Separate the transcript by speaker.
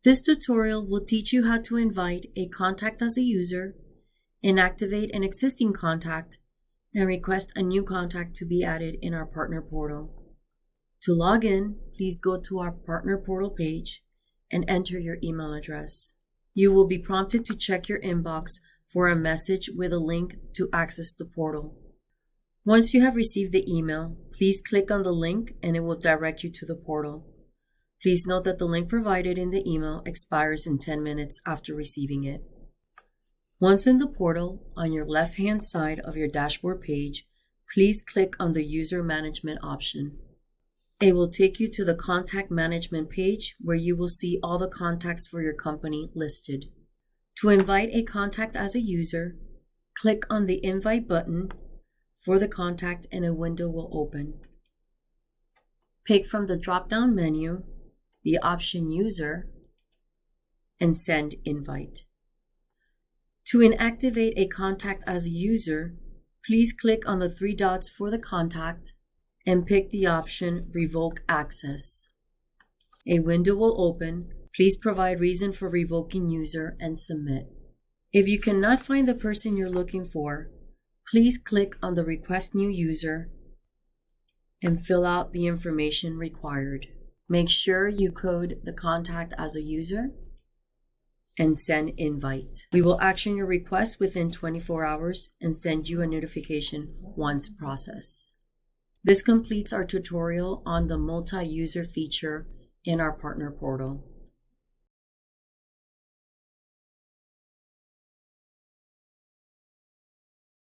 Speaker 1: This tutorial will teach you how to invite a contact as a user, inactivate an existing contact, and request a new contact to be added in our partner portal. To log in, please go to our partner portal page and enter your email address. You will be prompted to check your inbox for a message with a link to access the portal. Once you have received the email, please click on the link and it will direct you to the portal. Please note that the link provided in the email expires in 10 minutes after receiving it. Once in the portal, on your left-hand side of your dashboard page, please click on the User Management option. It will take you to the Contact Management page where you will see all the contacts for your company listed. To invite a contact as a user, click on the Invite button for the contact and a window will open. Pick from the drop-down menu the option User and send invite. To inactivate a contact as a user, please click on the three dots for the contact and pick the option Revoke Access. A window will open. Please provide reason for revoking user and submit. If you cannot find the person you're looking for, please click on the Request New User and fill out the information required. Make sure you code the contact as a user and send invite. We will action your request within 24 hours and send you a notification once processed. This completes our tutorial on the multi-user feature in our partner portal.